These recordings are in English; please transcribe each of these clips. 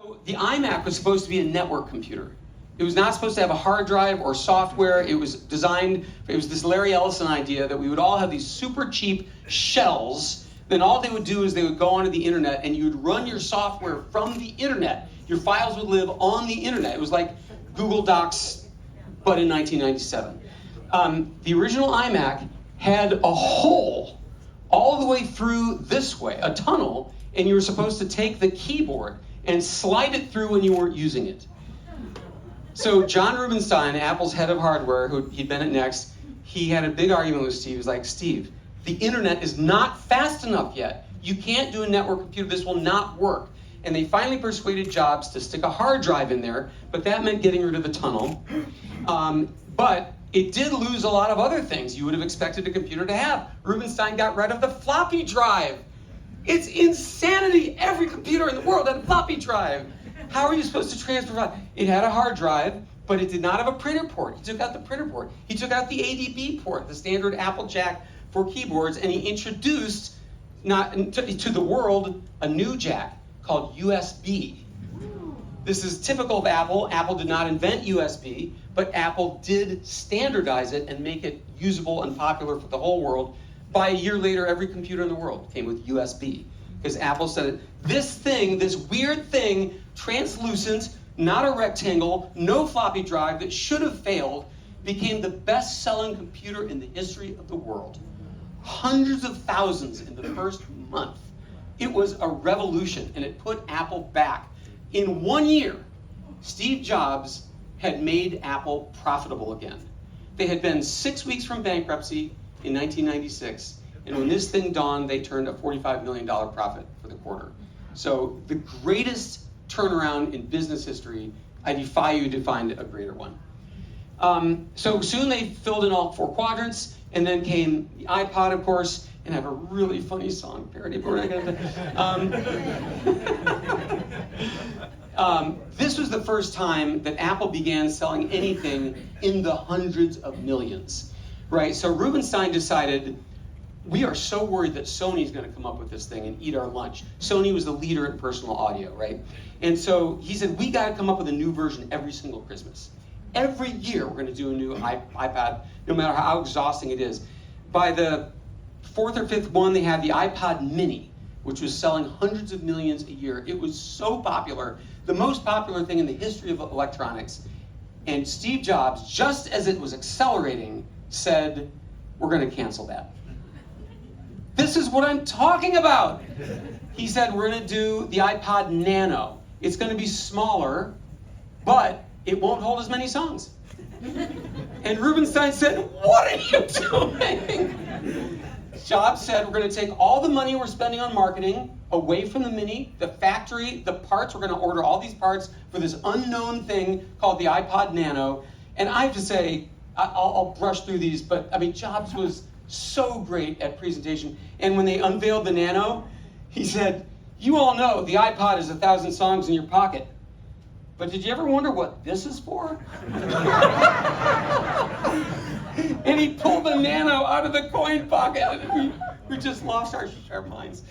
So the iMac was supposed to be a network computer. It was not supposed to have a hard drive or software. It was designed, it was this Larry Ellison idea that we would all have these super cheap shells. Then all they would do is they would go onto the internet and you would run your software from the internet. Your files would live on the internet. It was like Google Docs, but in 1997. The original iMac had a hole all the way through this way, a tunnel, and you were supposed to take the keyboard and slide it through when you weren't using it. So John Rubinstein, Apple's head of hardware, who he'd been at Next, he had a big argument with Steve. He was like, Steve, the internet is not fast enough yet. You can't do a network computer. This will not work. And they finally persuaded Jobs to stick a hard drive in there, but that meant getting rid of the tunnel. But it did lose a lot of other things you would have expected a computer to have. Rubinstein got rid of the floppy drive. It's insanity. Every computer in the world had a floppy drive. How are you supposed to transfer files? It had a hard drive, but it did not have a printer port. He took out the printer port. He took out the ADB port, the standard Apple jack for keyboards, and he introduced to the world a new jack called USB. This is typical of Apple. Apple did not invent USB, but Apple did standardize it and make it usable and popular for the whole world. By a year later, every computer in the world came with USB. Because Apple said, this thing, this weird thing, translucent, not a rectangle, no floppy drive, that should have failed, became the best-selling computer in the history of the world. Hundreds of thousands in the first month. It was a revolution, and it put Apple back. In 1 year, Steve Jobs had made Apple profitable again. They had been 6 weeks from bankruptcy in 1996. And when this thing dawned, they turned a $45 million profit for the quarter. So the greatest turnaround in business history, I defy you to find a greater one. So soon they filled in all 4 quadrants, and then came the iPod, of course, and I have a really funny song parody. But we're not gonna this was the first time that Apple began selling anything in the hundreds of millions, right? So Rubinstein decided, we are so worried that Sony's going to come up with this thing and eat our lunch. Sony was the leader in personal audio, right? And so he said, we got to come up with a new version every single Christmas. Every year we're going to do a new iPad, no matter how exhausting it is. By the 4th or 5th one, they had the iPod Mini, which was selling hundreds of millions a year. It was so popular, the most popular thing in the history of electronics. And Steve Jobs, just as it was accelerating, said, we're going to cancel that. This is what I'm talking about. He said, we're going to do the iPod Nano. It's going to be smaller, but it won't hold as many songs. And Rubinstein said, what are you doing? Jobs said, we're going to take all the money we're spending on marketing away from the Mini, the factory, the parts. We're going to order all these parts for this unknown thing called the iPod Nano. And I have to say, I'll brush through these, but I mean, Jobs was so great at presentation. And when they unveiled the Nano, he said, you all know the iPod is 1,000 songs in your pocket. But did you ever wonder what this is for? And he pulled the Nano out of the coin pocket. And we just lost our sharp minds.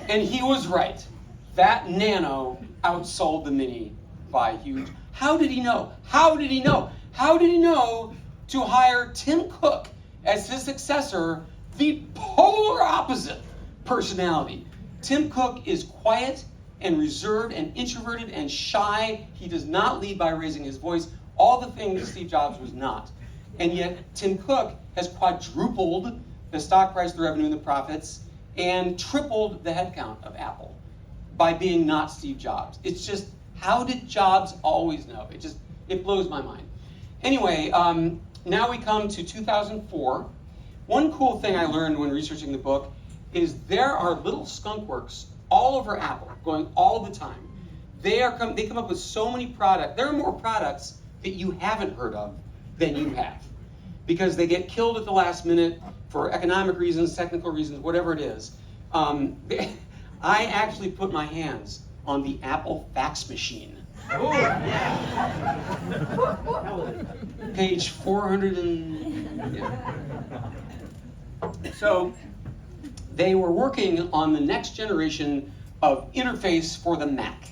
And he was right. That Nano outsold the Mini by huge. How did he know? How did he know? How did he know to hire Tim Cook as his successor, the polar opposite personality? Tim Cook is quiet and reserved and introverted and shy. He does not lead by raising his voice. All the things Steve Jobs was not. And yet Tim Cook has quadrupled the stock price, the revenue, and the profits, and tripled the headcount of Apple by being not Steve Jobs. It's just, how did Jobs always know? It blows my mind. Anyway, now we come to 2004. One cool thing I learned when researching the book is there are little skunk works all over Apple, going all the time. They come up with so many products. There are more products that you haven't heard of than you have, because they get killed at the last minute for economic reasons, technical reasons, whatever it is. I actually put my hands on the Apple fax machine. Page 400 and... Yeah. So they were working on the next generation of interface for the Mac.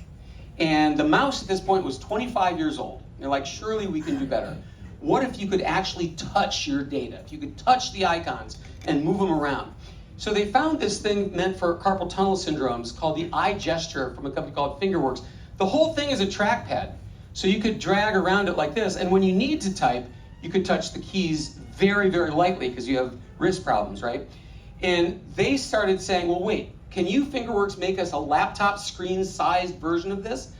And the mouse at this point was 25 years old. They're like, surely we can do better. What if you could actually touch your data? If you could touch the icons and move them around. So they found this thing meant for carpal tunnel syndromes called the iGesture from a company called Fingerworks. The whole thing is a trackpad. So you could drag around it like this, and when you need to type, you could touch the keys very, very lightly because you have wrist problems, right? And they started saying, well, wait, can you, Fingerworks, make us a laptop screen-sized version of this?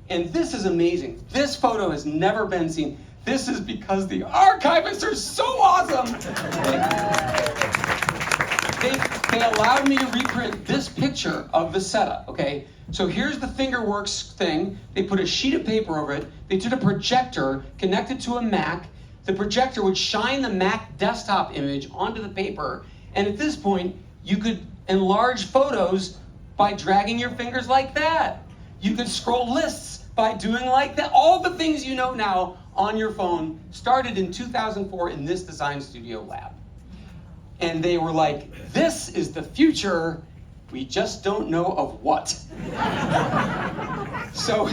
And this is amazing. This photo has never been seen. This is because the archivists are so awesome. They allowed me to reprint this picture of the setup, okay? So here's the Fingerworks thing. They put a sheet of paper over it. They took a projector connected to a Mac. The projector would shine the Mac desktop image onto the paper. And at this point, you could enlarge photos by dragging your fingers like that. You could scroll lists by doing like that. All the things you know now on your phone started in 2004 in this design studio lab. And they were like, this is the future, we just don't know of what. So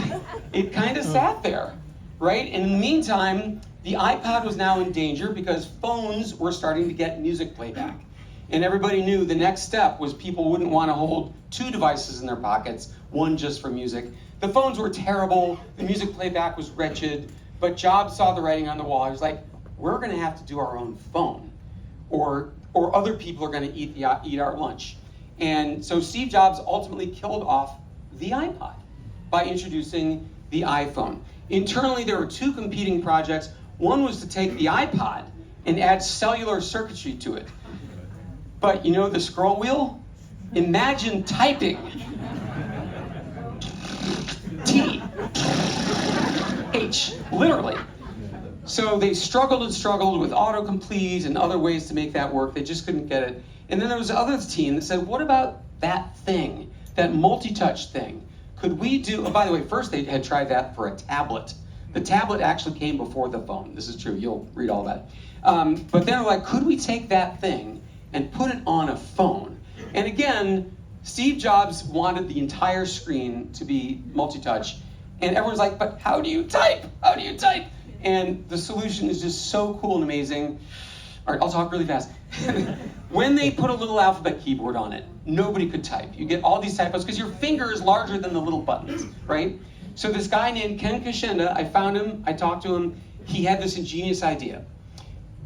it kind of sat there, right? And in the meantime, the iPod was now in danger because phones were starting to get music playback. And everybody knew the next step was people wouldn't want to hold two devices in their pockets, one just for music. The phones were terrible, the music playback was wretched, but Jobs saw the writing on the wall. He was like, we're going to have to do our own phone, or other people are going to eat our lunch. And so Steve Jobs ultimately killed off the iPod by introducing the iPhone. Internally, there were two competing projects. One was to take the iPod and add cellular circuitry to it. But you know the scroll wheel? Imagine typing T, H, literally. So they struggled and struggled with autocomplete and other ways to make that work. They just couldn't get it. And then there was another team that said, what about that thing, that multi-touch thing? Could we do, oh, by the way, first they had tried that for a tablet. The tablet actually came before the phone. This is true, you'll read all that. But they're like, could we take that thing and put it on a phone? And again, Steve Jobs wanted the entire screen to be multi-touch. And everyone's like, but how do you type? How do you type? And the solution is just so cool and amazing. All right, I'll talk really fast. When they put a little alphabet keyboard on it, nobody could type. You get all these typos because your finger is larger than the little buttons, right? So this guy named Ken Kashenda, I found him, I talked to him, he had this ingenious idea.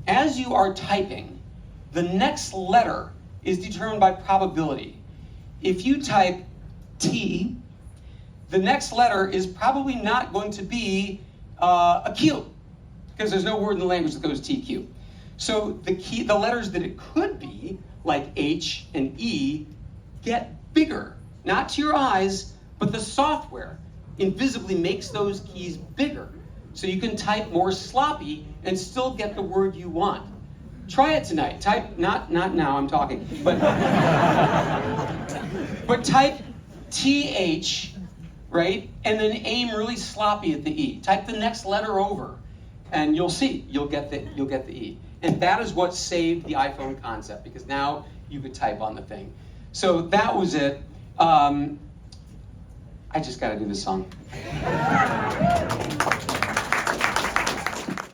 As you are typing, the next letter is determined by probability. If you type T, the next letter is probably not going to be a Q, because there's no word in the language that goes TQ. So the letters that it could be, like H and E, get bigger. Not to your eyes, but the software invisibly makes those keys bigger. So you can type more sloppy and still get the word you want. Try it tonight. Type, not now, I'm talking, but type TH, right? And then aim really sloppy at the E. Type the next letter over, and you'll see, you'll get the E. And that is what saved the iPhone concept, because now you could type on the thing. So that was it. I just got to do this song.